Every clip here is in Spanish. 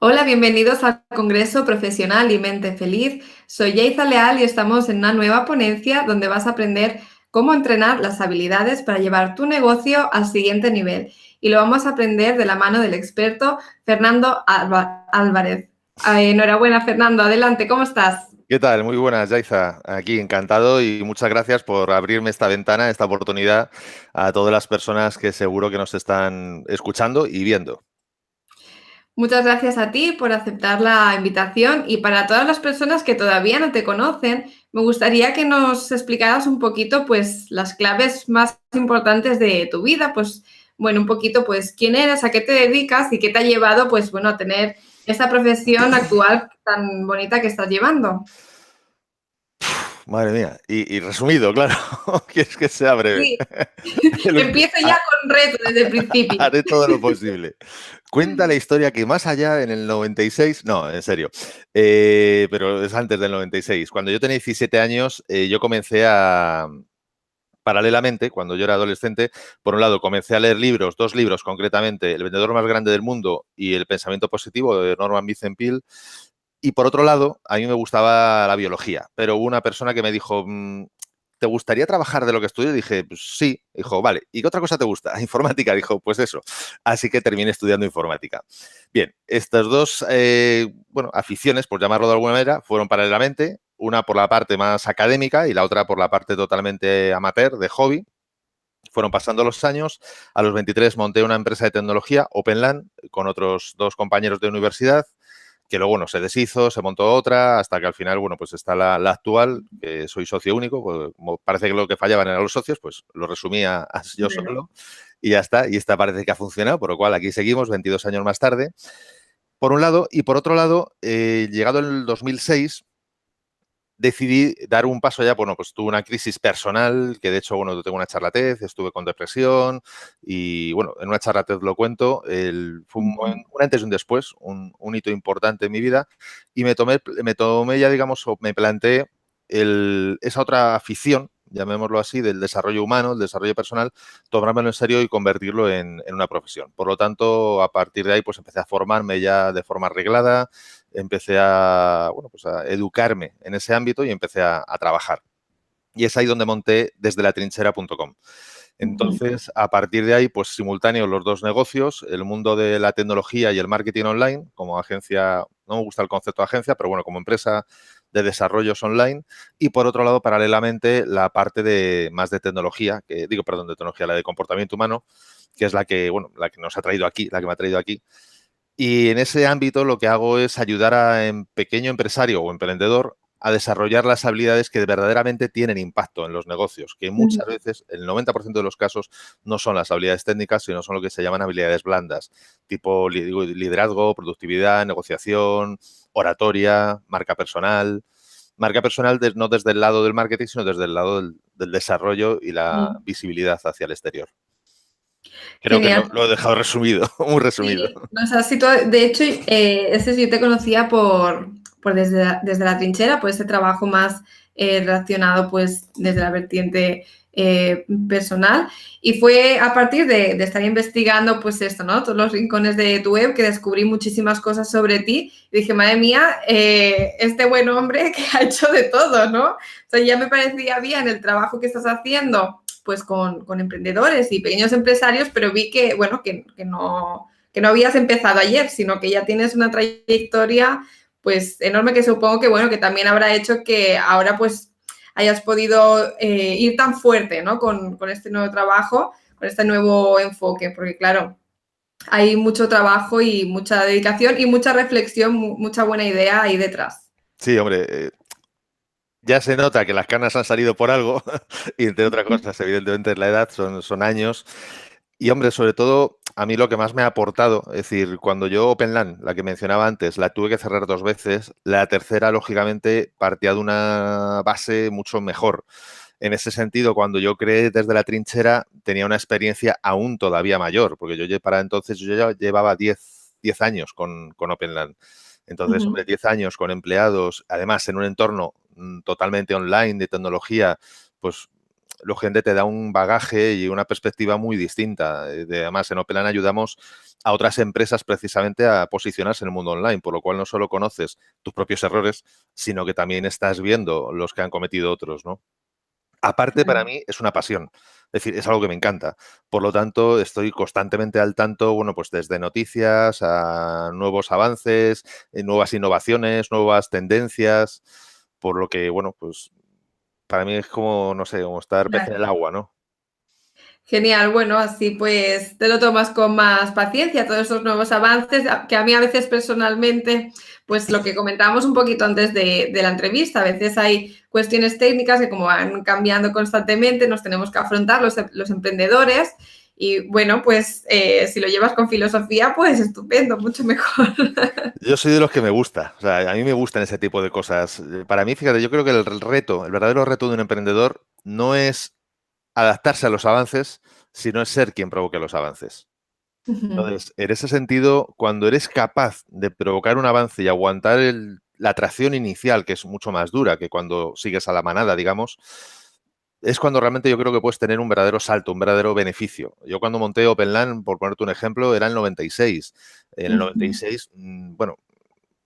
Hola, bienvenidos al Congreso Profesional y Mente Feliz. Soy Yaiza Leal y estamos en una nueva ponencia donde vas a aprender cómo entrenar las habilidades para llevar tu negocio al siguiente nivel. Y lo vamos a aprender de la mano del experto Fernando Álvarez. Enhorabuena, Fernando. Adelante, ¿cómo estás? ¿Qué tal? Muy buenas, Yaiza. Aquí encantado y muchas gracias por abrirme esta ventana, esta oportunidad a todas las personas que seguro que nos están escuchando y viendo. Muchas gracias a ti por aceptar la invitación y para todas las personas que todavía no te conocen, me gustaría que nos explicaras un poquito, pues, las claves más importantes de tu vida, pues, bueno, un poquito, pues, quién eres, a qué te dedicas y qué te ha llevado, pues, bueno, a tener esta profesión actual tan bonita que estás llevando. Madre mía. Y resumido, claro. ¿Quieres que sea breve? Sí, El- empiezo ya ha- con reto desde el principio. Haré todo lo posible. Cuenta la historia que más allá en el 96, no, en serio, pero es antes del 96. Cuando yo tenía 17 años, yo comencé a, paralelamente, cuando yo era adolescente, por un lado comencé a leer libros, dos libros concretamente, El vendedor más grande del mundo y El pensamiento positivo de Norman Vincent Peale. Y por otro lado, a mí me gustaba la biología, pero hubo una persona que me dijo, ¿te gustaría trabajar de lo que estudio? Y dije, pues sí. Dijo, vale, ¿y qué otra cosa te gusta? Informática. Dijo, pues eso. Así que terminé estudiando informática. Bien, estas dos, bueno, aficiones, por llamarlo de alguna manera, fueron paralelamente, una por la parte más académica y la otra por la parte totalmente amateur, de hobby. Fueron pasando los años. A los 23 monté una empresa de tecnología, OpenLAN, con otros dos compañeros de universidad, que luego, bueno, se deshizo, se montó otra, hasta que al final, bueno, pues está la actual, que soy socio único, pues, como parece que lo que fallaban eran los socios, pues lo resumía a yo Bueno. solo y ya está. Y esta parece que ha funcionado, por lo cual aquí seguimos, 22 años más tarde, por un lado. Y por otro lado, llegado el 2006, decidí dar un paso allá. Bueno, pues tuve una crisis personal, que de hecho, bueno, tengo una charla TED, estuve con depresión y, bueno, en una charla TED lo cuento, fue un antes y un después, un hito importante en mi vida y me tomé ya, digamos, o me planteé esa otra afición, llamémoslo así, del desarrollo humano, el desarrollo personal, tomármelo en serio y convertirlo en una profesión. Por lo tanto, a partir de ahí, pues empecé a formarme ya de forma reglada, empecé a, bueno, pues a educarme en ese ámbito y empecé a trabajar. Y es ahí donde monté desde latrinchera.com. Entonces, a partir de ahí, pues simultáneos los dos negocios, el mundo de la tecnología y el marketing online, como agencia, no me gusta el concepto de agencia, pero bueno, como empresa de desarrollos online, y por otro lado, paralelamente, la parte de más de tecnología, que digo, perdón, de tecnología, la de comportamiento humano, que es la que, bueno, la que nos ha traído aquí, la que me ha traído aquí. Y en ese ámbito lo que hago es ayudar a pequeño empresario o emprendedor a desarrollar las habilidades que verdaderamente tienen impacto en los negocios, que muchas veces, el 90% de los casos, no son las habilidades técnicas, sino son lo que se llaman habilidades blandas, tipo liderazgo, productividad, negociación, oratoria, marca personal. Marca personal no desde el lado del marketing, sino desde el lado del desarrollo y la visibilidad hacia el exterior. Creo que Genial. lo he dejado resumido, muy resumido. Sí, o sea, sí, de hecho, ese sí yo te conocía por desde la trinchera, por ese trabajo más relacionado pues desde la vertiente personal. Y fue a partir de estar investigando pues esto, ¿no? Todos los rincones de tu web que descubrí muchísimas cosas sobre ti. Y dije, madre mía, este buen hombre que ha hecho de todo, ¿no? O sea, ya me parecía bien el trabajo que estás haciendo pues con emprendedores y pequeños empresarios, pero vi que, bueno, que no habías empezado ayer, sino que ya tienes una trayectoria pues enorme que supongo que, bueno, que también habrá hecho que ahora pues hayas podido ir tan fuerte, ¿no? Con este nuevo trabajo, con este nuevo enfoque, porque claro, hay mucho trabajo y mucha dedicación y mucha reflexión, mucha buena idea ahí detrás. Sí, hombre, ya se nota que las canas han salido por algo y entre otras cosas, evidentemente es la edad, son años. Y hombre, sobre todo, a mí lo que más me ha aportado, es decir, cuando yo OpenLAN, la que mencionaba antes, la tuve que cerrar dos veces, la tercera, lógicamente, partía de una base mucho mejor. En ese sentido, cuando yo creé desde la trinchera, tenía una experiencia aún todavía mayor, porque para entonces yo ya llevaba 10 años con OpenLAN. Entonces, hombre, 10 años con empleados, además en un entorno totalmente online de tecnología, pues lógicamente te da un bagaje y una perspectiva muy distinta. Además, en Openline ayudamos a otras empresas precisamente a posicionarse en el mundo online, por lo cual no solo conoces tus propios errores, sino que también estás viendo los que han cometido otros, ¿no? Aparte, para mí es una pasión, es decir, es algo que me encanta. Por lo tanto, estoy constantemente al tanto, bueno, pues desde noticias a nuevos avances, nuevas innovaciones, nuevas tendencias, por lo que, bueno, pues para mí es como, no sé, como estar pez en Claro. el agua, ¿no? Genial, bueno, así pues te lo tomas con más paciencia, todos esos nuevos avances, que a mí a veces personalmente, pues lo que comentábamos un poquito antes de la entrevista, a veces hay cuestiones técnicas que como van cambiando constantemente, nos tenemos que afrontar los emprendedores y bueno, pues si lo llevas con filosofía, pues estupendo, mucho mejor. Yo soy de los que me gusta, o sea, a mí me gustan ese tipo de cosas. Para mí, fíjate, yo creo que el reto, el verdadero reto de un emprendedor no es adaptarse a los avances, sino es ser quien provoque los avances. Entonces, en ese sentido, cuando eres capaz de provocar un avance y aguantar la atracción inicial, que es mucho más dura que cuando sigues a la manada, digamos, es cuando realmente yo creo que puedes tener un verdadero salto, un verdadero beneficio. Yo cuando monté OpenLAN, por ponerte un ejemplo, era el 96. En el 96, bueno,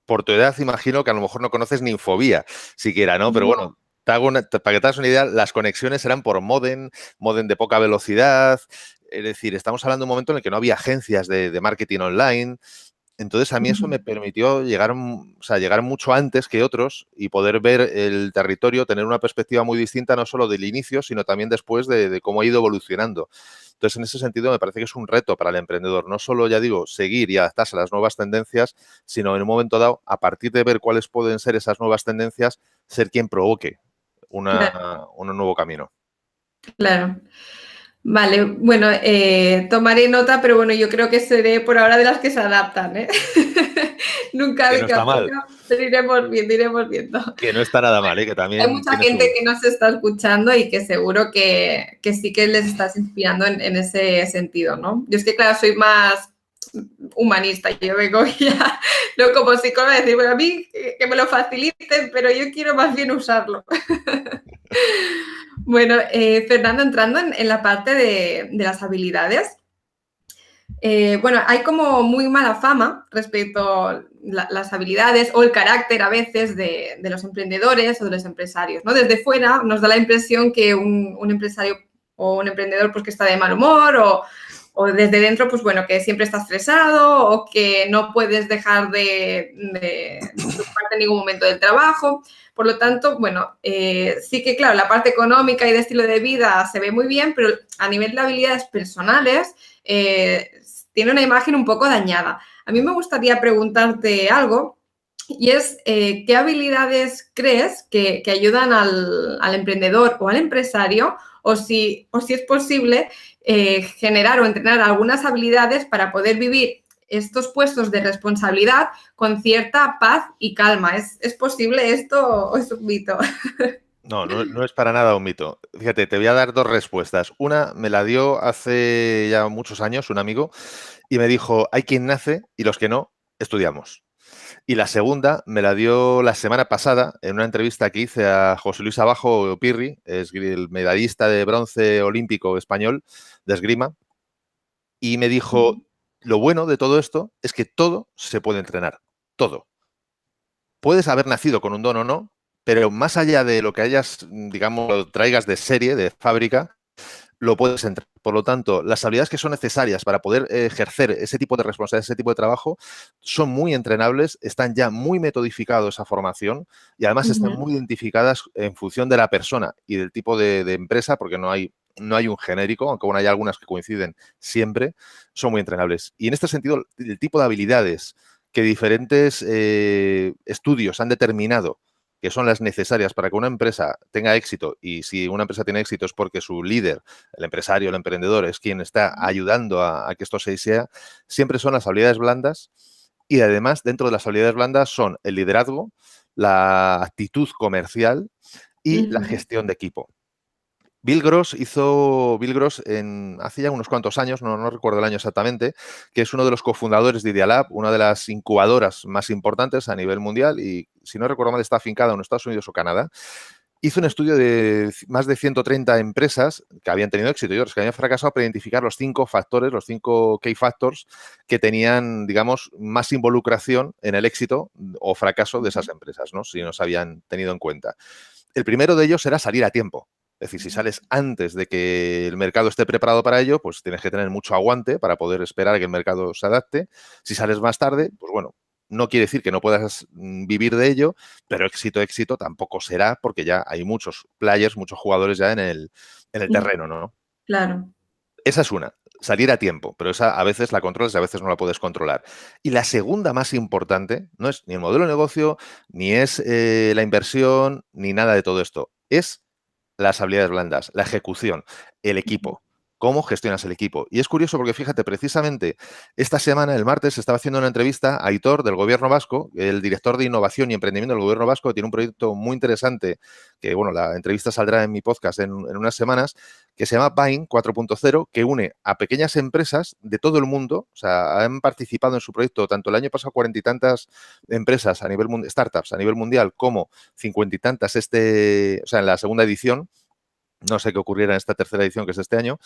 por tu edad imagino que a lo mejor no conoces ni Infobía siquiera, ¿no? Pero bueno, para que te hagas una idea, las conexiones eran por módem de poca velocidad. Es decir, estamos hablando de un momento en el que no había agencias de marketing online. Entonces, a mí eso me permitió llegar, o sea, llegar mucho antes que otros y poder ver el territorio, tener una perspectiva muy distinta, no solo del inicio, sino también después de cómo ha ido evolucionando. Entonces, en ese sentido, me parece que es un reto para el emprendedor. No solo, ya digo, seguir y adaptarse a las nuevas tendencias, sino en un momento dado, a partir de ver cuáles pueden ser esas nuevas tendencias, ser quien provoque Claro, un nuevo camino. claro. Vale, bueno, tomaré nota, pero bueno, yo creo que seré por ahora de las que se adaptan, ¿eh? Nunca Que no diga está mal, nunca, pero iremos viendo. que no está nada mal, que Hay también mucha tiene gente sus... que nos está escuchando y que seguro que sí que les estás inspirando en ese sentido, ¿no? Yo es que, claro, soy más humanista, yo vengo ya, no como psicóloga, decir, bueno, a mí que me lo faciliten, pero yo quiero más bien usarlo. Bueno, Fernando, entrando en la parte de las habilidades, bueno, hay como muy mala fama respecto a las habilidades o el carácter a veces de los emprendedores o de los empresarios, ¿no? Desde fuera nos da la impresión que un empresario o un emprendedor pues que está de mal humor o desde dentro pues bueno, que siempre está estresado o que no puedes dejar de preocuparte en ningún momento del trabajo. Por lo tanto, bueno, sí que claro, la parte económica y de estilo de vida se ve muy bien, pero a nivel de habilidades personales tiene una imagen un poco dañada. A mí me gustaría preguntarte algo y es, ¿qué habilidades crees que ayudan al emprendedor o al empresario o si es posible generar o entrenar algunas habilidades para poder vivir estos puestos de responsabilidad con cierta paz y calma? ¿Es posible esto o es un mito? No, no es para nada un mito. Fíjate, te voy a dar dos respuestas. Una me la dio hace ya muchos años un amigo y me dijo, hay quien nace y los que no, estudiamos. Y la segunda me la dio la semana pasada en una entrevista que hice a José Luis Abajo Pirri, es el medallista de bronce olímpico español de esgrima, y me dijo, lo bueno de todo esto es que todo se puede entrenar, todo. Puedes haber nacido con un don o no, pero más allá de lo que hayas, digamos, lo traigas de serie, de fábrica, lo puedes entrenar. Por lo tanto, las habilidades que son necesarias para poder ejercer ese tipo de responsabilidad, ese tipo de trabajo, son muy entrenables, están ya muy metodificados esa formación y además están muy identificadas en función de la persona y del tipo de empresa, porque no hay un genérico, aunque bueno, hay algunas que coinciden siempre, son muy entrenables. Y en este sentido, el tipo de habilidades que diferentes estudios han determinado que son las necesarias para que una empresa tenga éxito, y si una empresa tiene éxito es porque su líder, el empresario, el emprendedor, es quien está ayudando a que esto se sea, siempre son las habilidades blandas, y además dentro de las habilidades blandas son el liderazgo, la actitud comercial y la gestión de equipo. Bill Gross hace ya unos cuantos años, no recuerdo el año exactamente, que es uno de los cofundadores de Idealab, una de las incubadoras más importantes a nivel mundial y, si no recuerdo mal, está afincada en Estados Unidos o Canadá. hizo un estudio de más de 130 empresas que habían tenido éxito y otras que habían fracasado para identificar los 5 factores, los 5 key factors que tenían, digamos, más involucración en el éxito o fracaso de esas empresas, ¿no? Si no se habían tenido en cuenta. El primero de ellos era salir a tiempo. Es decir, si sales antes de que el mercado esté preparado para ello, pues tienes que tener mucho aguante para poder esperar a que el mercado se adapte. Si sales más tarde, pues bueno, no quiere decir que no puedas vivir de ello, pero éxito tampoco será porque ya hay muchos players, muchos jugadores ya en el terreno, ¿no? Claro. Esa es una, salir a tiempo, pero esa a veces la controlas y a veces no la puedes controlar. Y la segunda más importante no es ni el modelo de negocio, ni es la inversión, ni nada de todo esto. Es las habilidades blandas, la ejecución, el equipo. ¿Cómo gestionas el equipo? Y es curioso porque, fíjate, precisamente esta semana, el martes, se estaba haciendo una entrevista a Aitor del Gobierno Vasco, el director de Innovación y Emprendimiento del Gobierno Vasco, que tiene un proyecto muy interesante, que, bueno, la entrevista saldrá en mi podcast en unas semanas, que se llama Bain 4.0, que une a pequeñas empresas de todo el mundo. O sea, han participado en su proyecto tanto el año pasado 40 y tantas empresas a nivel startups a nivel mundial como 50 y tantas o sea, en la segunda edición. No sé qué ocurriera en esta tercera edición, que es este año.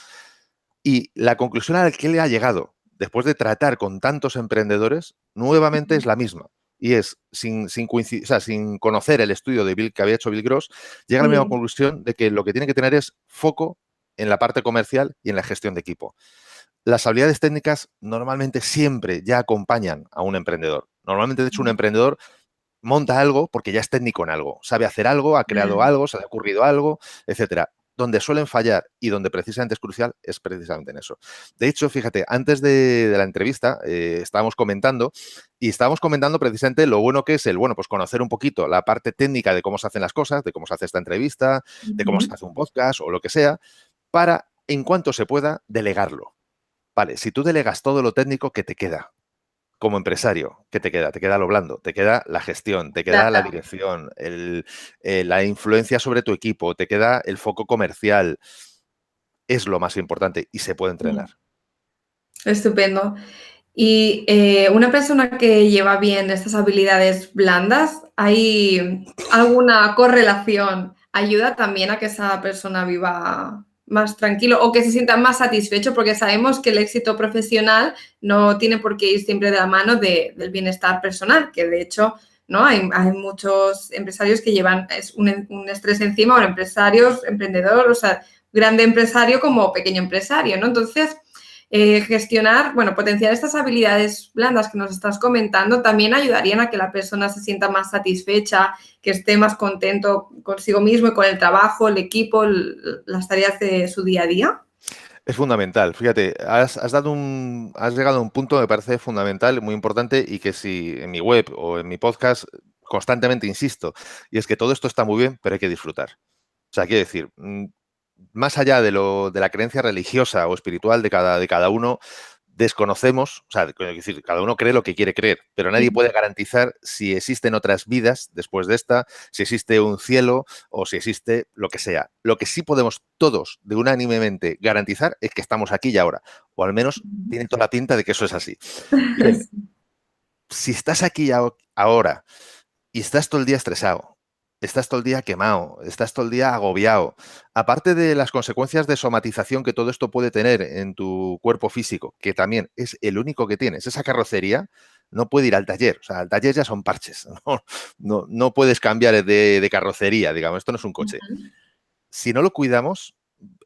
Y la conclusión a la que le ha llegado, después de tratar con tantos emprendedores, nuevamente es la misma. Y es, sin coincidir, o sea, sin conocer el estudio de Bill que había hecho Bill Gross, llega a la misma Sí. conclusión de que lo que tiene que tener es foco en la parte comercial y en la gestión de equipo. Las habilidades técnicas normalmente siempre ya acompañan a un emprendedor. Normalmente, de hecho, un emprendedor monta algo porque ya es técnico en algo, sabe hacer algo, ha creado Claro. algo, se le ha ocurrido algo, etcétera. Donde suelen fallar y donde precisamente es crucial es precisamente en eso. De hecho, fíjate, antes de la entrevista estábamos comentando precisamente lo bueno que es bueno, pues conocer un poquito la parte técnica de cómo se hacen las cosas, de cómo se hace esta entrevista, de cómo se Ujú. hace un podcast o lo que sea, para, en cuanto se pueda, delegarlo. Vale, si tú delegas todo lo técnico, ¿qué te queda? Como empresario, ¿qué te queda? Te queda lo blando, te queda la gestión, te queda la Claro. dirección, la influencia sobre tu equipo, te queda el foco comercial. Es lo más importante y se puede entrenar. Estupendo. Y una persona que lleva bien estas habilidades blandas, ¿hay alguna correlación? ¿¿Ayuda también a que esa persona viva más tranquilo o que se sienta más satisfecho? Porque sabemos que el éxito profesional no tiene por qué ir siempre de la mano del bienestar personal, que de hecho, ¿no? Hay muchos empresarios que llevan un estrés encima, o empresarios, emprendedor, o sea, grande empresario como pequeño empresario, ¿no? Entonces, gestionar, bueno, potenciar estas habilidades blandas que nos estás comentando también ayudarían a que la persona se sienta más satisfecha, que esté más contento consigo mismo y con el trabajo, el equipo, las tareas de su día a día. Es fundamental. Fíjate, has llegado a un punto que me parece fundamental, muy importante y que si en mi web o en mi podcast constantemente insisto, y es que todo esto está muy bien, pero hay que disfrutar. O sea, quiero decir, más allá de la creencia religiosa o espiritual de cada uno, desconocemos, o sea, es decir, cada uno cree lo que quiere creer, pero nadie puede garantizar si existen otras vidas después de esta, si existe un cielo o si existe lo que sea. Lo que sí podemos todos de unánimemente garantizar es que estamos aquí y ahora, o al menos tiene toda la pinta de que eso es así. Bien, si estás aquí ahora y estás todo el día estresado, estás todo el día quemado, estás todo el día agobiado. Aparte de las consecuencias de somatización que todo esto puede tener en tu cuerpo físico, que también es el único que tienes, esa carrocería no puede ir al taller. O sea, al taller ya son parches. No puedes cambiar de carrocería, digamos. Esto no es un coche. Si no lo cuidamos,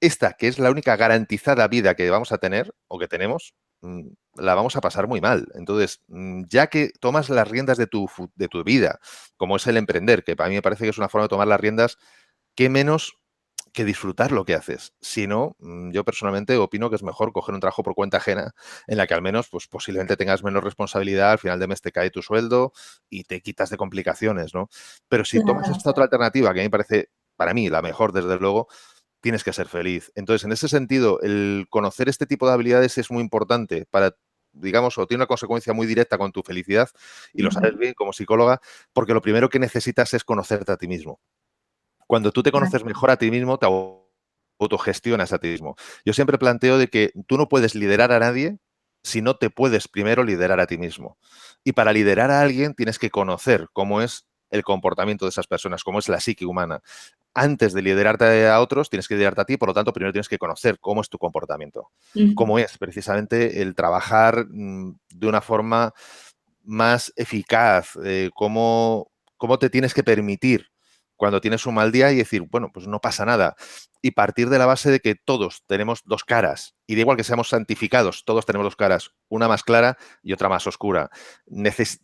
esta, que es la única garantizada vida que vamos a tener o que tenemos, la vamos a pasar muy mal. Entonces, ya que tomas las riendas de tu vida, como es el emprender, que para mí me parece que es una forma de tomar las riendas, qué menos que disfrutar lo que haces. Si no, yo personalmente opino que es mejor coger un trabajo por cuenta ajena en la que al menos pues, posiblemente tengas menos responsabilidad, al final de mes te cae tu sueldo y te quitas de complicaciones, ¿no? Pero si tomas Claro. esta otra alternativa, que a mí me parece, para mí, la mejor, desde luego, tienes que ser feliz. Entonces, en ese sentido, el conocer este tipo de habilidades es muy importante para, digamos, o tiene una consecuencia muy directa con tu felicidad, y lo sabes bien como psicóloga, porque lo primero que necesitas es conocerte a ti mismo. Cuando tú te conoces mejor a ti mismo, te autogestionas a ti mismo. Yo siempre planteo de que tú no puedes liderar a nadie si no te puedes primero liderar a ti mismo. Y para liderar a alguien tienes que conocer cómo es el comportamiento de esas personas, cómo es la psique humana. antes de liderarte a otros, tienes que liderarte a ti, por lo tanto, primero tienes que conocer cómo es tu comportamiento, cómo es precisamente el trabajar de una forma más eficaz, cómo te tienes que permitir cuando tienes un mal día y decir, bueno, pues no pasa nada. Y partir de la base de que todos tenemos dos caras. Y da igual que seamos santificados, todos tenemos dos caras, una más clara y otra más oscura.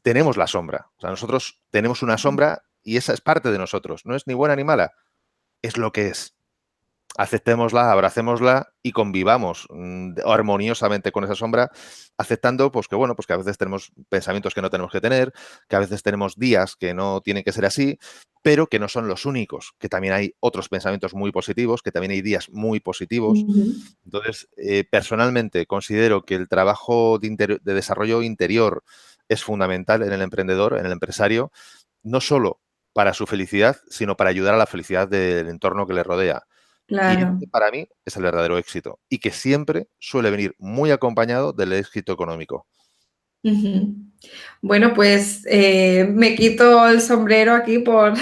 Tenemos la sombra. O sea, nosotros tenemos una sombra y esa es parte de nosotros. No es ni buena ni mala, es lo que es. Aceptémosla, abracémosla y convivamos armoniosamente con esa sombra, aceptando pues que bueno, pues que a veces tenemos pensamientos que no tenemos que tener, que a veces tenemos días que no tienen que ser así, pero que no son los únicos, que también hay otros pensamientos muy positivos, que también hay días muy positivos. Entonces, personalmente considero que el trabajo de desarrollo interior es fundamental en el emprendedor, en el empresario, no solo para su felicidad, sino para ayudar a la felicidad del entorno que le rodea. Y Claro. este para mí es el verdadero éxito y que siempre suele venir muy acompañado del éxito económico. Ujú. Bueno, pues me quito el sombrero aquí por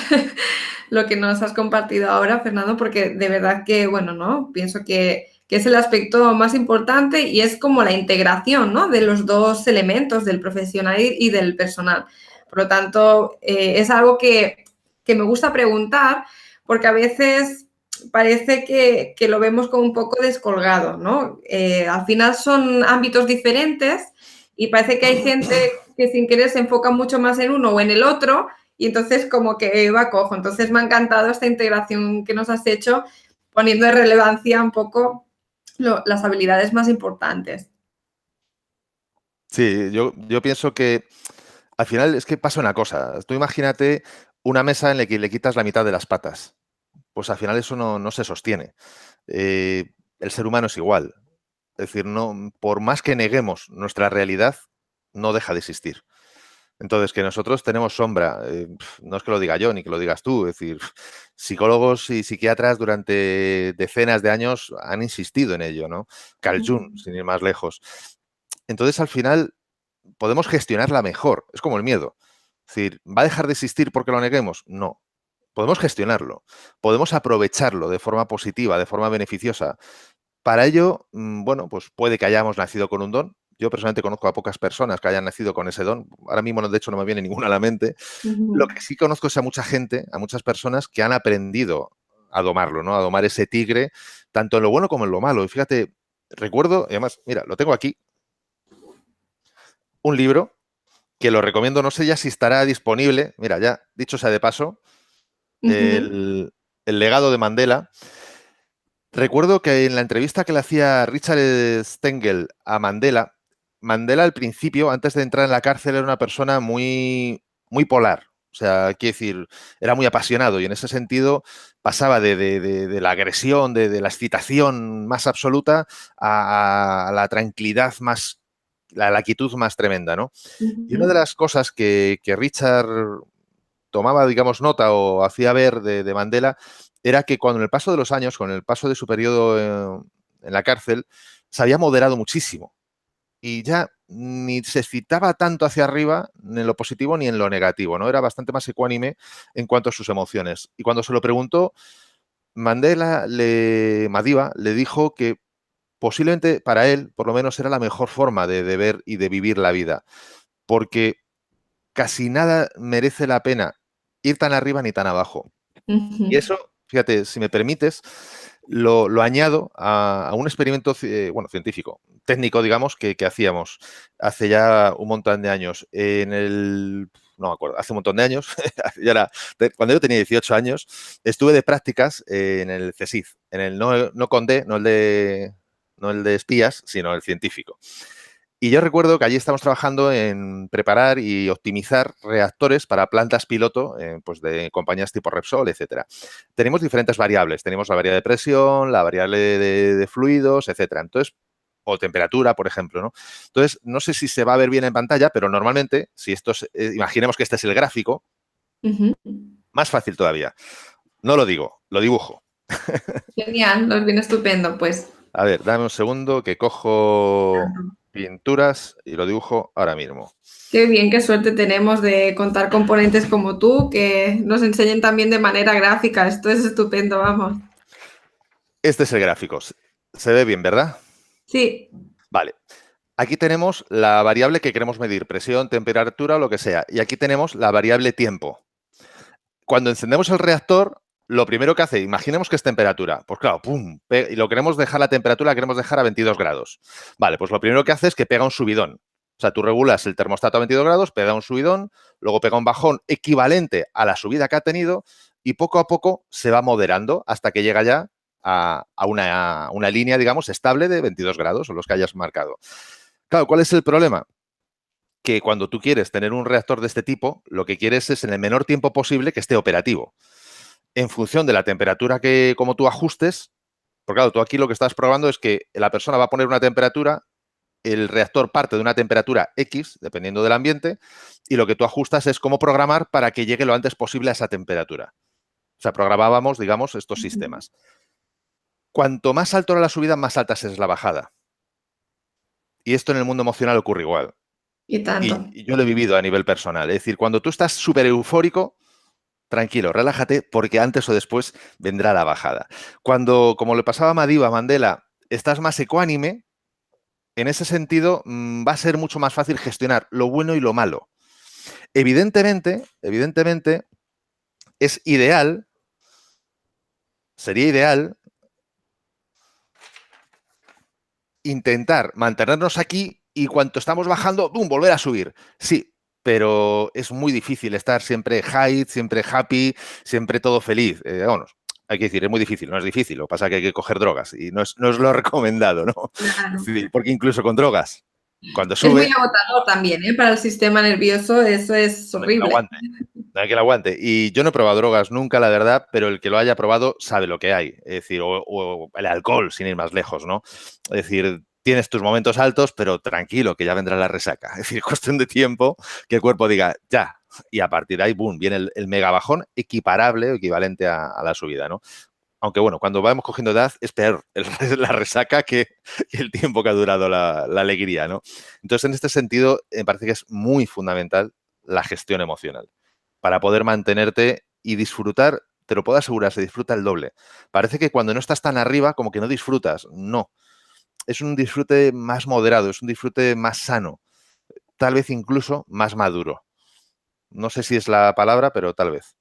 lo que nos has compartido ahora, Fernando, porque de verdad que, bueno, ¿no? Pienso que es el aspecto más importante y es como la integración, ¿no? De los dos elementos, del profesional y del personal. Por lo tanto, es algo que me gusta preguntar porque a veces parece que lo vemos como un poco descolgado, ¿no? Al final son ámbitos diferentes y parece que hay gente que sin querer se enfoca mucho más en uno o en el otro y entonces como que va cojo. Entonces me ha encantado esta integración que nos has hecho poniendo en relevancia un poco las habilidades más importantes. Sí, yo pienso que al final es que pasa una cosa. Tú imagínate una mesa en la que le quitas la mitad de las patas. Pues al final eso no se sostiene. El ser humano es igual. Es decir, no, por más que neguemos nuestra realidad, no deja de existir. Entonces, que nosotros tenemos sombra, no es que lo diga yo ni que lo digas tú, es decir, psicólogos y psiquiatras durante decenas de años han insistido en ello, ¿no? Carl Jung, sin ir más lejos. Entonces, al final, podemos gestionarla mejor. Es como el miedo. Es decir, ¿va a dejar de existir porque lo neguemos? No. Podemos gestionarlo. Podemos aprovecharlo de forma positiva, de forma beneficiosa. Para ello, bueno, pues puede que hayamos nacido con un don. Yo personalmente conozco a pocas personas que hayan nacido con ese don. Ahora mismo, de hecho, no me viene ninguna a la mente. Lo que sí conozco es a mucha gente, a muchas personas que han aprendido a domarlo, ¿no? A domar ese tigre, tanto en lo bueno como en lo malo. Y fíjate, recuerdo, y además, mira, lo tengo aquí, un libro que lo recomiendo, no sé ya si estará disponible. Mira, ya, dicho sea de paso, el, el legado de Mandela. Recuerdo que en la entrevista que le hacía Richard Stengel a Mandela, Mandela al principio, antes de entrar en la cárcel, era una persona muy polar. O sea, quiero decir, era muy apasionado y en ese sentido pasaba de la agresión, de la excitación más absoluta a la tranquilidad más, la quietud más tremenda, ¿no? Y una de las cosas que Richard tomaba, digamos, nota o hacía ver de Mandela era que cuando en el paso de los años, con el paso de su periodo en la cárcel, se había moderado muchísimo y ya ni se excitaba tanto hacia arriba ni en lo positivo ni en lo negativo, ¿no? Era bastante más ecuánime en cuanto a sus emociones. Y cuando se lo preguntó, Madiba le dijo que posiblemente para él, por lo menos, era la mejor forma de ver y de vivir la vida, porque casi nada merece la pena ir tan arriba ni tan abajo. Y eso, fíjate, si me permites, lo añado a un experimento bueno, científico, técnico, digamos, que hacíamos hace ya un montón de años. No me acuerdo, hace un montón de años, cuando yo tenía 18 años, estuve de prácticas en el CSIC, en el no Condé, no el de espías, sino el científico. Y yo recuerdo que allí estamos trabajando en preparar y optimizar reactores para plantas piloto pues de compañías tipo Repsol, etcétera. Tenemos diferentes variables. Tenemos la variable de presión, la variable de fluidos, etcétera. Entonces, o temperatura, por ejemplo, ¿no? Entonces, no sé si se va a ver bien en pantalla, pero normalmente, si esto imaginemos que este es el gráfico, más fácil todavía. No lo digo, lo dibujo. Genial, nos viene estupendo, pues. A ver, dame un segundo que cojo pinturas y lo dibujo ahora mismo. Qué bien, qué suerte tenemos de contar con ponentes como tú que nos enseñen también de manera gráfica. Esto es estupendo, vamos. Este es el gráfico. Se ve bien, ¿verdad? Sí. Vale. Aquí tenemos la variable que queremos medir, presión, temperatura o lo que sea. Y aquí tenemos la variable tiempo. Cuando encendemos el reactor, lo primero que hace, imaginemos que es temperatura. Pues claro, pum, y lo queremos dejar la temperatura, la queremos dejar a 22 grados. Vale, pues lo primero que hace es que pega un subidón. O sea, tú regulas el termostato a 22 grados, pega un subidón, luego pega un bajón equivalente a la subida que ha tenido y poco a poco se va moderando hasta que llega ya a una línea, digamos, estable de 22 grados o los que hayas marcado. Claro, ¿cuál es el problema? Que cuando tú quieres tener un reactor de este tipo, lo que quieres es en el menor tiempo posible que esté operativo. En función de la temperatura que como tú ajustes, porque claro, tú aquí lo que estás probando es que la persona va a poner una temperatura, el reactor parte de una temperatura X, dependiendo del ambiente, y lo que tú ajustas es cómo programar para que llegue lo antes posible a esa temperatura. O sea, programábamos, digamos, estos sistemas. Cuanto más alto era la subida, más alta es la bajada. Y esto en el mundo emocional ocurre igual. Y tanto. Y yo lo he vivido a nivel personal. Es decir, cuando tú estás súper eufórico, tranquilo, relájate, porque antes o después vendrá la bajada. Cuando, como le pasaba a Madiba, a Mandela, estás más ecuánime, en ese sentido va a ser mucho más fácil gestionar lo bueno y lo malo. Evidentemente, es ideal, sería ideal intentar mantenernos aquí y cuando estamos bajando, ¡bum!, volver a subir. Sí, pero es muy difícil estar siempre high, siempre happy, siempre todo feliz. Bueno, hay que decir, es muy difícil, no es difícil. Lo que pasa es que hay que coger drogas y no es lo recomendado, ¿no? Claro. Sí, porque incluso con drogas, cuando Es muy sube, agotador también, ¿eh? Para el sistema nervioso, eso es no hay que lo horrible. aguante. No hay que lo aguante. Y yo no he probado drogas nunca, la verdad, pero el que lo haya probado sabe lo que hay. Es decir, o el alcohol, sin ir más lejos, ¿no? Es decir, tienes tus momentos altos, pero tranquilo, que ya vendrá la resaca. Es decir, cuestión de tiempo que el cuerpo diga, ya. Y a partir de ahí, boom, viene el mega bajón equiparable o equivalente a la subida, ¿no? Aunque bueno, cuando vamos cogiendo edad es peor la resaca que el tiempo que ha durado la alegría, ¿no? Entonces, en este sentido, me parece que es muy fundamental la gestión emocional para poder mantenerte y disfrutar, te lo puedo asegurar, se disfruta el doble. Parece que cuando no estás tan arriba, como que no disfrutas. No, es un disfrute más moderado, es un disfrute más sano, tal vez incluso más maduro. No sé si es la palabra, pero tal vez.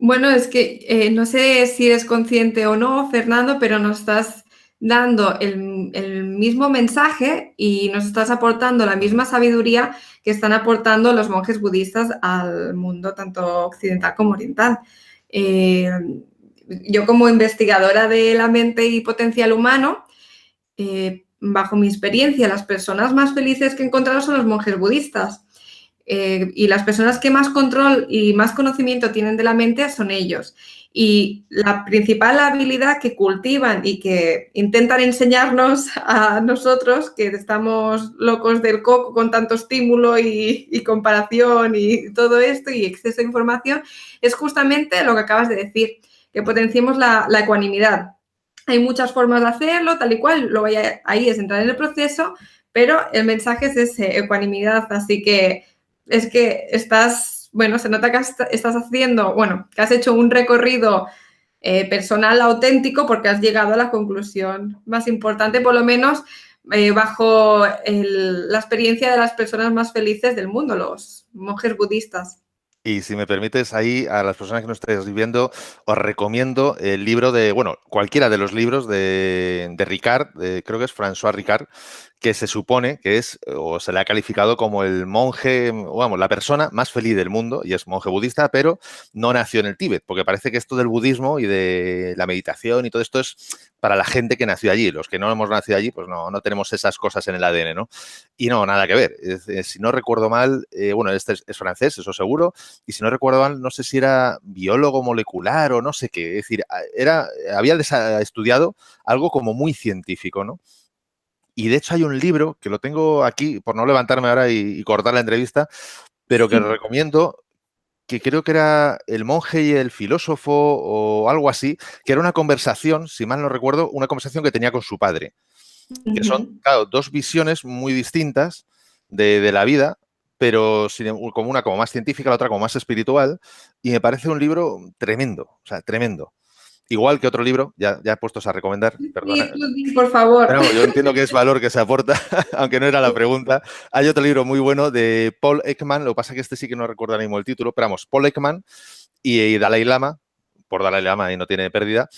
Bueno, es que no sé si eres consciente o no, Fernando, pero nos estás dando el mismo mensaje y nos estás aportando la misma sabiduría que están aportando los monjes budistas al mundo, tanto occidental como oriental. Eh, yo como investigadora de la mente y potencial humano, bajo mi experiencia, las personas más felices que he encontrado son los monjes budistas. Y las personas que más control y más conocimiento tienen de la mente son ellos. Y la principal habilidad que cultivan y que intentan enseñarnos a nosotros, que estamos locos del coco con tanto estímulo y comparación y todo esto y exceso de información, es justamente lo que acabas de decir, que potenciemos la ecuanimidad. Hay muchas formas de hacerlo, tal y cual, lo que ahí es entrar en el proceso, pero el mensaje es ese, ecuanimidad, así que es que estás, bueno, se nota que estás haciendo, bueno, que has hecho un recorrido personal auténtico porque has llegado a la conclusión más importante, por lo menos bajo la experiencia de las personas más felices del mundo, los monjes budistas. Y si me permites, ahí a las personas que nos estáis viendo, os recomiendo el libro de, bueno, cualquiera de los libros de Ricard, creo que es François Ricard, que se supone que es, o se le ha calificado como el monje, vamos, la persona más feliz del mundo, y es monje budista, pero no nació en el Tíbet, porque parece que esto del budismo y de la meditación y todo esto es para la gente que nació allí. Los que no hemos nacido allí, pues no tenemos esas cosas en el ADN, ¿no? Y no, nada que ver. Si no recuerdo mal, bueno, este es francés, eso seguro, y si no recuerdo mal, no sé si era biólogo molecular o no sé qué. Es decir, había estudiado algo como muy científico, ¿no? Y de hecho hay un libro que lo tengo aquí, por no levantarme ahora y cortar la entrevista, pero que Sí. recomiendo, que creo que era El monje y el filósofo o algo así, que era una conversación, si mal no recuerdo, una conversación que tenía con su padre, que son, Ujú. claro, dos visiones muy distintas de la vida, pero como una como más científica, la otra como más espiritual, y me parece un libro tremendo, o sea, tremendo. Igual que otro libro, ya puestos a recomendar, Sí, perdona. tú di, por favor. Pero vamos, yo entiendo que es valor que se aporta, aunque no era la pregunta. Hay otro libro muy bueno de Paul Ekman, lo que pasa es que este sí que no recuerdo ahora mismo el título, pero vamos, Paul Ekman y Dalai Lama, por Dalai Lama y no tiene pérdida.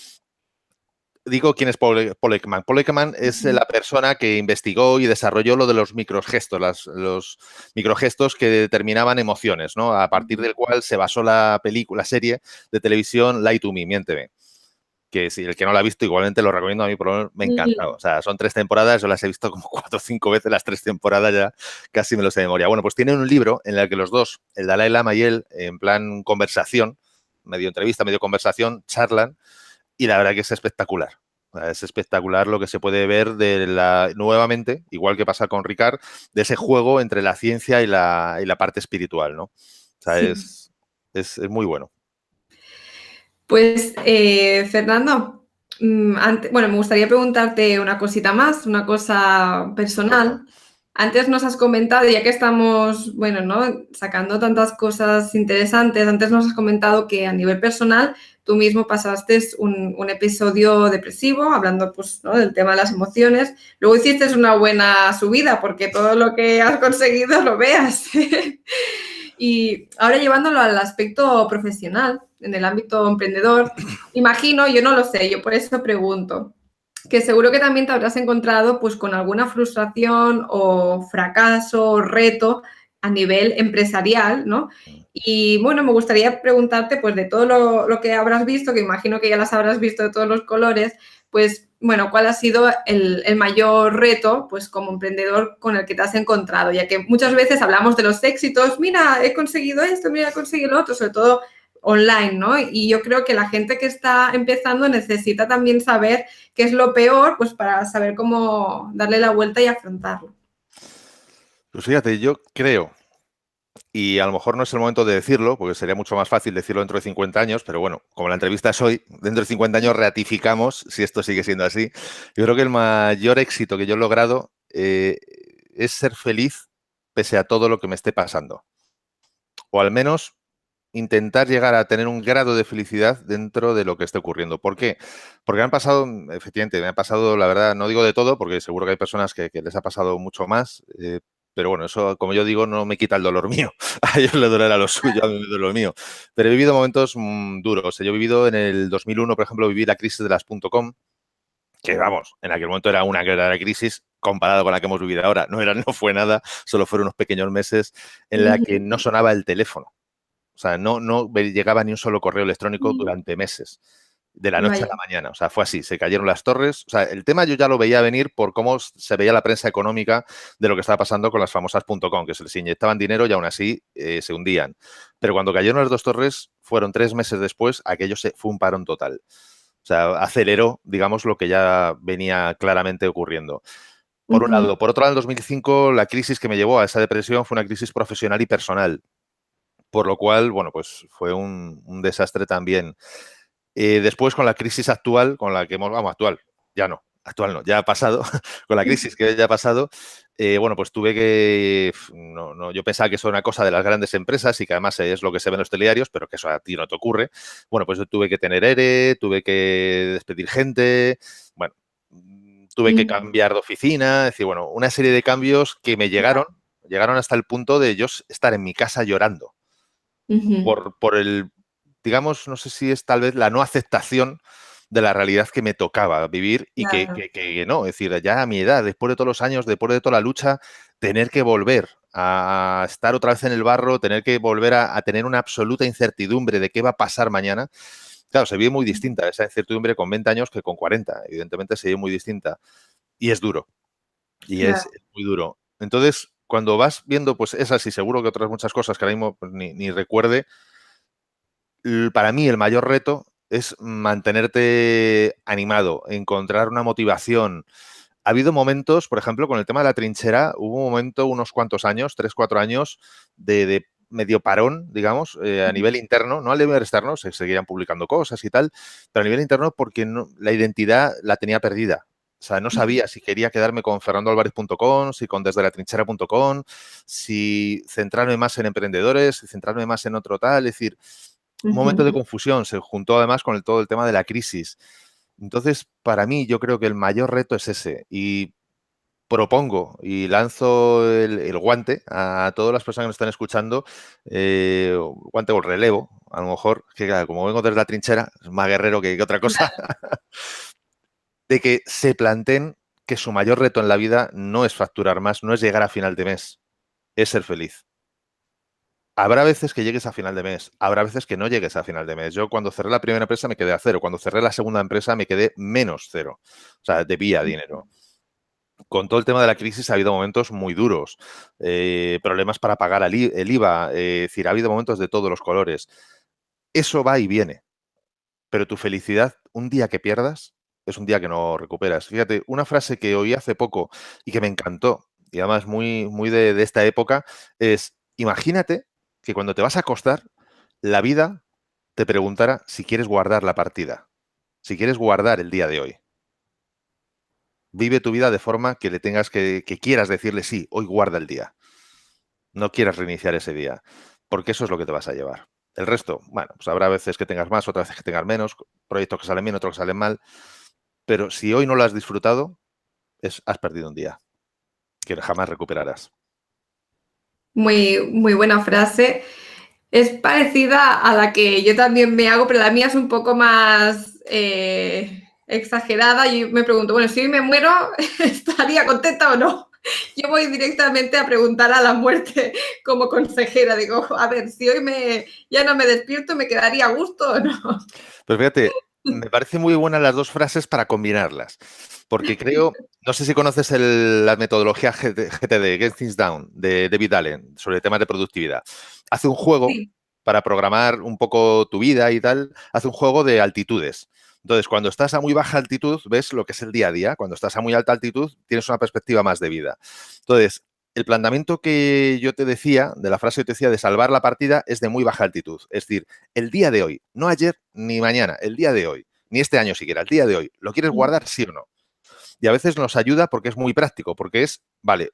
Digo quién es Paul Ekman. Paul Ekman es Ujú. la persona que investigó y desarrolló lo de los microgestos, los microgestos que determinaban emociones, ¿no? A partir del cual se basó la película, la serie de televisión Lie to Me, Miénteme, que si el que no la ha visto igualmente lo recomiendo, a mí por lo menos me ha encantado. Ujú. O sea, son 3 temporadas, yo las he visto como 4 o 5 veces las 3 temporadas, ya casi me lo sé de memoria. Bueno, pues tienen un libro en el que los dos, el Dalai Lama y él, en plan conversación, medio entrevista, medio conversación, charlan, y la verdad que es espectacular. O sea, es espectacular lo que se puede ver nuevamente, igual que pasa con Ricard, de ese juego entre la ciencia y la parte espiritual, ¿no? O sea, Sí. es muy bueno. Pues, Fernando, bueno, me gustaría preguntarte una cosita más, una cosa personal. Antes nos has comentado, ya que estamos, bueno, ¿no? Sacando tantas cosas interesantes, antes nos has comentado que a nivel personal tú mismo pasaste un episodio depresivo, hablando pues, ¿no? del tema de las emociones. Luego hiciste una buena subida porque todo lo que has conseguido lo veas. Y ahora llevándolo al aspecto profesional, en el ámbito emprendedor, imagino, yo no lo sé, yo por eso pregunto, que seguro que también te habrás encontrado pues con alguna frustración o fracaso o reto a nivel empresarial, ¿no? Y bueno, me gustaría preguntarte pues de todo lo que habrás visto, que imagino que ya las habrás visto de todos los colores, pues bueno, ¿cuál ha sido el mayor reto pues como emprendedor con el que te has encontrado? Ya que muchas veces hablamos de los éxitos, mira, he conseguido esto, mira, he conseguido lo otro, sobre todo online, ¿no? Y yo creo que la gente que está empezando necesita también saber qué es lo peor, pues para saber cómo darle la vuelta y afrontarlo. Pues fíjate, yo creo, y a lo mejor no es el momento de decirlo, porque sería mucho más fácil decirlo dentro de 50 años, pero bueno, como la entrevista es hoy, dentro de 50 años ratificamos si esto sigue siendo así. Yo creo que el mayor éxito que yo he logrado es ser feliz pese a todo lo que me esté pasando. O al menos intentar llegar a tener un grado de felicidad dentro de lo que esté ocurriendo. ¿Por qué? Porque me han pasado, efectivamente, me ha pasado, la verdad, no digo de todo, porque seguro que hay personas que les ha pasado mucho más, pero bueno, eso, como yo digo, no me quita el dolor mío. A ellos les dolerá lo suyo, a mí me duele lo mío. Pero he vivido momentos duros. Yo he vivido en el 2001, por ejemplo, viví la crisis de las .com, que vamos, en aquel momento era una gran crisis comparada con la que hemos vivido ahora. No fue nada, solo fueron unos pequeños meses en la que no sonaba el teléfono. O sea, no llegaba ni un solo correo electrónico durante meses, de la noche a Vaya. la mañana. O sea, fue así, se cayeron las torres. O sea, el tema yo ya lo veía venir por cómo se veía la prensa económica de lo que estaba pasando con las famosas .com, que se les inyectaban dinero y aún así se hundían. Pero cuando cayeron las dos torres, fueron 3 meses después, aquello fue un parón total. O sea, aceleró, digamos, lo que ya venía claramente ocurriendo. Por un Ujú. lado. Por otro lado, en 2005, la crisis que me llevó a esa depresión fue una crisis profesional y personal. Por lo cual, bueno, pues fue un desastre también. Después, con la crisis actual, con la que hemos, vamos, actual no, ya ha pasado, con la crisis que ya ha pasado, bueno, pues tuve que, yo pensaba que eso era una cosa de las grandes empresas y que además es lo que se ve en los telediarios, pero que eso a ti no te ocurre. Bueno, pues yo tuve que tener ERE, tuve que despedir gente, bueno, tuve que Ujú. cambiar de oficina, es decir, bueno, una serie de cambios que me llegaron hasta el punto de yo estar en mi casa llorando Ujú. por el, digamos, no sé si es tal vez la no aceptación de la realidad que me tocaba vivir y Claro. que no, es decir, ya a mi edad, después de todos los años, después de toda la lucha, tener que volver a estar otra vez en el barro, tener que volver a tener una absoluta incertidumbre de qué va a pasar mañana. Claro, se vive muy distinta esa incertidumbre con 20 años que con 40. Evidentemente se vive muy distinta y es duro, y es Claro. muy duro. Entonces, cuando vas viendo, pues esas y seguro que otras muchas cosas que ahora mismo pues, ni recuerde, para mí el mayor reto es mantenerte animado, encontrar una motivación. Ha habido momentos, por ejemplo, con el tema de la trinchera, hubo un momento, unos cuantos años, 3, 4 años, de medio parón, digamos, a nivel interno, no a nivel externo, se seguían publicando cosas y tal, pero a nivel interno porque la identidad la tenía perdida. O sea, no sabía si quería quedarme con fernandoalvarez.com, si con desdelatrinchera.com, si centrarme más en emprendedores, si centrarme más en otro tal. Es decir, un momento de confusión. Se juntó además con todo el tema de la crisis. Entonces, para mí, yo creo que el mayor reto es ese. Y propongo y lanzo el guante a todas las personas que nos están escuchando, guante o el relevo, a lo mejor, que claro, como vengo desde la trinchera, es más guerrero que otra cosa, de que se planteen que su mayor reto en la vida no es facturar más, no es llegar a final de mes, es ser feliz. Habrá veces que llegues a final de mes, habrá veces que no llegues a final de mes. Yo cuando cerré la primera empresa me quedé a cero, cuando cerré la segunda empresa me quedé menos cero. O sea, debía dinero. Con todo el tema de la crisis ha habido momentos muy duros, problemas para pagar el IVA, es decir, ha habido momentos de todos los colores. Eso va y viene, pero tu felicidad, un día que pierdas, es un día que no recuperas. Fíjate, una frase que oí hace poco y que me encantó, y además muy, muy de esta época, es: imagínate que cuando te vas a acostar, la vida te preguntara si quieres guardar la partida, si quieres guardar el día de hoy. Vive tu vida de forma que le tengas que quieras decirle sí, hoy guarda el día. No quieras reiniciar ese día, porque eso es lo que te vas a llevar. El resto, bueno, pues habrá veces que tengas más, otras veces que tengas menos, proyectos que salen bien, otros que salen mal, pero si hoy no lo has disfrutado, has perdido un día que jamás recuperarás. Muy, muy buena frase. Es parecida a la que yo también me hago, pero la mía es un poco más exagerada. Yo me pregunto, bueno, si hoy me muero, ¿estaría contenta o no? Yo voy directamente a preguntar a la muerte como consejera. Digo, a ver, si hoy ya no me despierto, ¿me quedaría a gusto o no? Pues fíjate, me parece muy buenas las dos frases para combinarlas, porque creo, no sé si conoces la metodología GTD, Get Things Down, de David Allen, sobre temas de productividad. Hace un juego Sí. para programar un poco tu vida y tal, hace un juego de altitudes. Entonces, cuando estás a muy baja altitud, ves lo que es el día a día. Cuando estás a muy alta altitud, tienes una perspectiva más de vida. Entonces, el planteamiento que yo te decía, de la frase que te decía de salvar la partida, es de muy baja altitud. Es decir, el día de hoy, no ayer ni mañana, el día de hoy, ni este año siquiera, el día de hoy, ¿lo quieres guardar, sí o no? Y a veces nos ayuda porque es muy práctico, porque es, vale,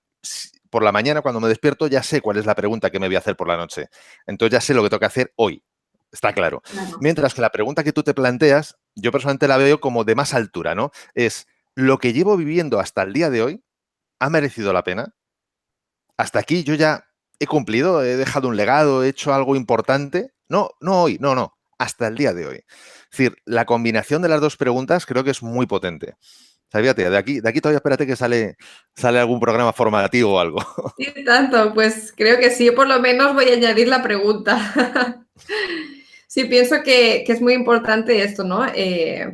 por la mañana cuando me despierto ya sé cuál es la pregunta que me voy a hacer por la noche. Entonces ya sé lo que tengo que hacer hoy. Está claro. Claro. Mientras que la pregunta que tú te planteas, yo personalmente la veo como de más altura, ¿no? Es, ¿lo que llevo viviendo hasta el día de hoy ha merecido la pena? Hasta aquí yo ya he cumplido, he dejado un legado, he hecho algo importante. No, no hoy, no, no, hasta el día de hoy. Es decir, la combinación de las dos preguntas creo que es muy potente. O sea, fíjate, de aquí todavía espérate que sale algún programa formativo o algo. Sí, tanto, pues creo que sí, por lo menos voy a añadir la pregunta. Sí, pienso que es muy importante esto, ¿no?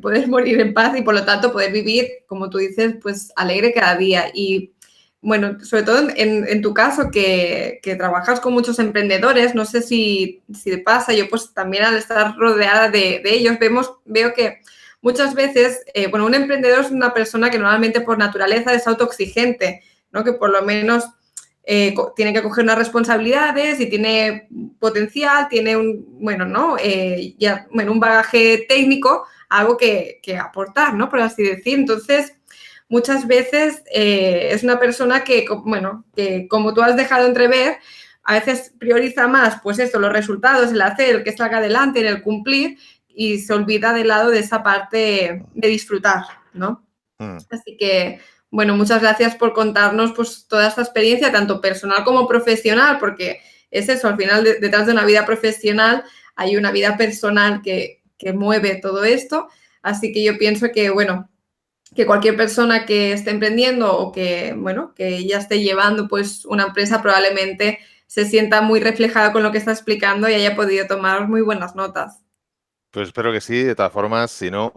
Poder morir en paz y por lo tanto poder vivir, como tú dices, pues alegre cada día. Y bueno, sobre todo en tu caso que trabajas con muchos emprendedores, no sé si te pasa, yo pues también al estar rodeada de ellos, veo que muchas veces, bueno, un emprendedor es una persona que normalmente por naturaleza es autoexigente, ¿no? Que por lo menos tiene que coger unas responsabilidades y tiene potencial, tiene un, bueno, ¿no? Un bagaje técnico, algo que aportar, ¿no? Por así decir. Entonces, muchas veces es una persona que, bueno, que como tú has dejado entrever, a veces prioriza más, pues esto, los resultados, el hacer, el que salga adelante, en el cumplir, y se olvida de lado de esa parte de disfrutar, ¿no? Así que, bueno, muchas gracias por contarnos pues toda esta experiencia, tanto personal como profesional, porque es eso, al final detrás de una vida profesional hay una vida personal que mueve todo esto. Así que yo pienso que, bueno, que cualquier persona que esté emprendiendo o que, bueno, que ya esté llevando pues una empresa probablemente se sienta muy reflejada con lo que está explicando y haya podido tomar muy buenas notas. Pues espero que sí, de todas formas, si no,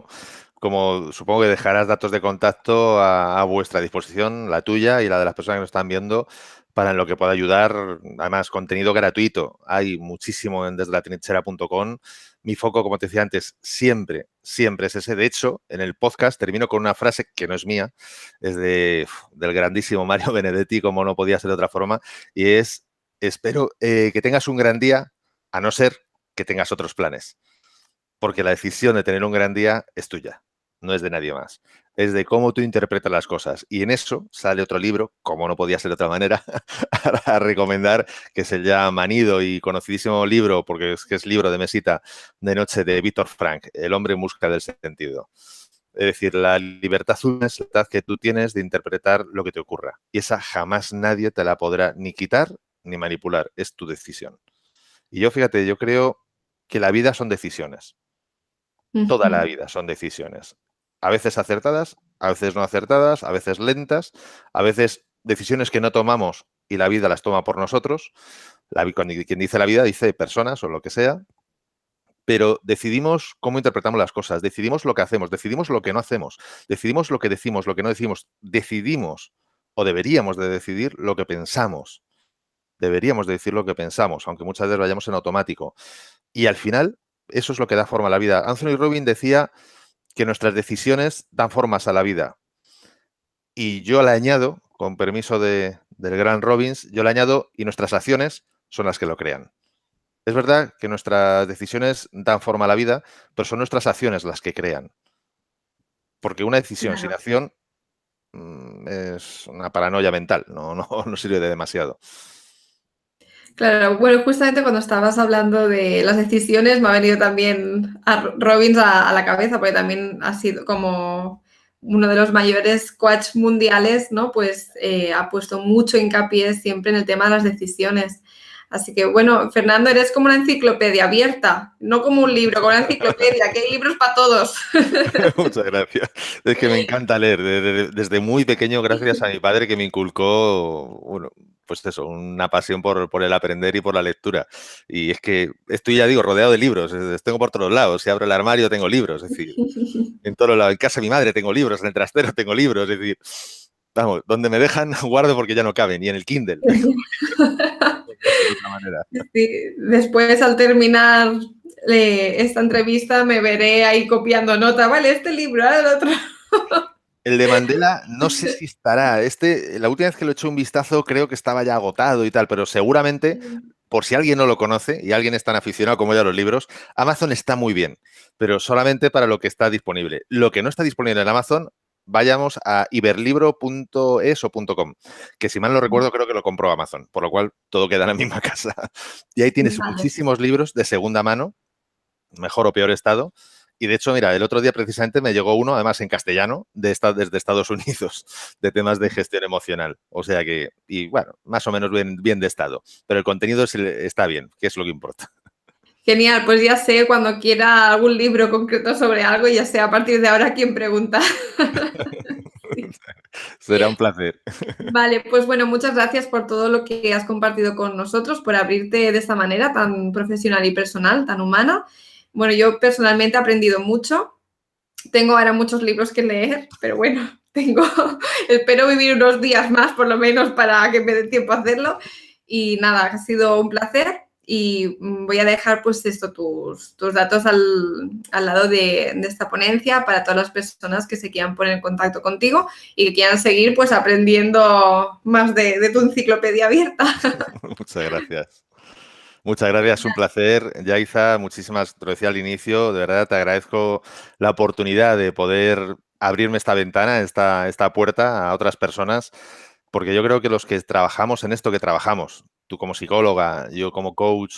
como supongo que dejarás datos de contacto a vuestra disposición, la tuya y la de las personas que nos están viendo, para en lo que pueda ayudar. Además, contenido gratuito. Hay muchísimo en desdelatrinchera.com. Mi foco, como te decía antes, siempre, siempre es ese. De hecho, en el podcast termino con una frase que no es mía, es del grandísimo Mario Benedetti, como no podía ser de otra forma, y es: espero que tengas un gran día, a no ser que tengas otros planes. Porque la decisión de tener un gran día es tuya, no es de nadie más. Es de cómo tú interpretas las cosas. Y en eso sale otro libro, como no podía ser de otra manera, a recomendar, que se llama Manido y conocidísimo libro, porque es que es libro de mesita de noche, de Víctor Frank, El hombre en busca del sentido. Es decir, la libertad es la libertad que tú tienes de interpretar lo que te ocurra. Y esa jamás nadie te la podrá ni quitar ni manipular. Es tu decisión. Y yo, fíjate, yo creo que la vida son decisiones. Toda la Ujú. vida son decisiones. A veces acertadas, a veces no acertadas, a veces lentas, a veces decisiones que no tomamos y la vida las toma por nosotros. Cuando quien dice la vida dice personas o lo que sea, pero decidimos cómo interpretamos las cosas, decidimos lo que hacemos, decidimos lo que no hacemos, decidimos lo que decimos, lo que no decimos, decidimos o deberíamos de decidir lo que pensamos. Deberíamos de decir lo que pensamos, aunque muchas veces vayamos en automático. Y al final, eso es lo que da forma a la vida. Anthony Robbins decía que nuestras decisiones dan formas a la vida. Y yo le añado, con permiso del gran Robbins, yo le añado, y nuestras acciones son las que lo crean. Es verdad que nuestras decisiones dan forma a la vida, pero son nuestras acciones las que crean. Porque una decisión sin Claro. acción es una paranoia mental, no sirve de demasiado. Claro, bueno, justamente cuando estabas hablando de las decisiones me ha venido también a Robbins a la cabeza, porque también ha sido como uno de los mayores coaches mundiales, ¿no? Pues ha puesto mucho hincapié siempre en el tema de las decisiones. Así que, bueno, Fernando, eres como una enciclopedia abierta, no como un libro, como una enciclopedia, que hay libros para todos. Muchas gracias. Es que me encanta leer. Desde muy pequeño, gracias a mi padre que me inculcó, bueno, pues eso, una pasión por el aprender y por la lectura. Y es que estoy, ya digo, rodeado de libros. Tengo por todos lados. Si abro el armario, tengo libros. Es decir, en todos lados. En casa de mi madre tengo libros. En el trastero tengo libros. Es decir, vamos, donde me dejan guardo porque ya no caben. Y en el Kindle tengo libros. No puede ser de otra manera. Sí, después, al terminar esta entrevista, me veré ahí copiando nota. Vale, este libro, ahora el otro. El de Mandela no sé si estará. La última vez que lo he hecho un vistazo creo que estaba ya agotado y tal, pero seguramente, por si alguien no lo conoce y alguien es tan aficionado como yo a los libros, Amazon está muy bien, pero solamente para lo que está disponible. Lo que no está disponible en Amazon, vayamos a iberlibro.es o .com, que si mal no recuerdo creo que lo compró Amazon, por lo cual todo queda en la misma casa. Y ahí tienes Vale. muchísimos libros de segunda mano, mejor o peor estado. Y de hecho, mira, el otro día precisamente me llegó uno, además en castellano, desde Estados Unidos, de temas de gestión emocional. O sea que, y bueno, más o menos bien de estado. Pero el contenido está bien, que es lo que importa. Genial, pues ya sé cuando quiera algún libro concreto sobre algo, ya sé a partir de ahora quién pregunta. Sí. Será un placer. Vale, pues bueno, muchas gracias por todo lo que has compartido con nosotros, por abrirte de esta manera tan profesional y personal, tan humana. Bueno, yo personalmente he aprendido mucho. Tengo ahora muchos libros que leer, pero bueno, espero vivir unos días más por lo menos para que me dé tiempo a hacerlo. Y nada, ha sido un placer y voy a dejar pues esto, tus datos al lado de esta ponencia para todas las personas que se quieran poner en contacto contigo y que quieran seguir pues aprendiendo más de tu enciclopedia abierta. Muchas gracias. Muchas gracias, un placer, Yaiza. Muchísimas, te lo decía al inicio, de verdad te agradezco la oportunidad de poder abrirme esta ventana, esta puerta a otras personas, porque yo creo que los que trabajamos en esto que trabajamos, tú como psicóloga, yo como coach,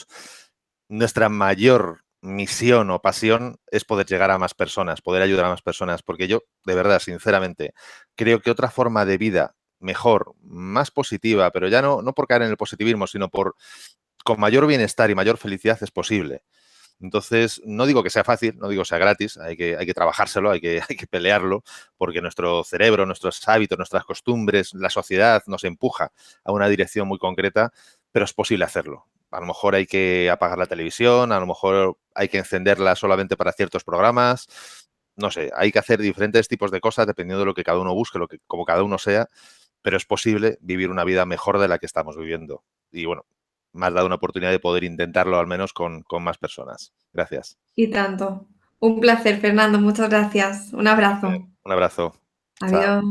nuestra mayor misión o pasión es poder llegar a más personas, poder ayudar a más personas, porque yo, de verdad, sinceramente, creo que otra forma de vida mejor, más positiva, pero ya no por caer en el positivismo, sino con mayor bienestar y mayor felicidad es posible. Entonces, no digo que sea fácil, no digo que sea gratis, hay que trabajárselo, hay que pelearlo, porque nuestro cerebro, nuestros hábitos, nuestras costumbres, la sociedad nos empuja a una dirección muy concreta, pero es posible hacerlo. A lo mejor hay que apagar la televisión, a lo mejor hay que encenderla solamente para ciertos programas, no sé, hay que hacer diferentes tipos de cosas dependiendo de lo que cada uno busque, como cada uno sea, pero es posible vivir una vida mejor de la que estamos viviendo. Y bueno, me has dado una oportunidad de poder intentarlo al menos con más personas. Gracias. Y tanto. Un placer, Fernando. Muchas gracias. Un abrazo. Un abrazo. Chao. Adiós.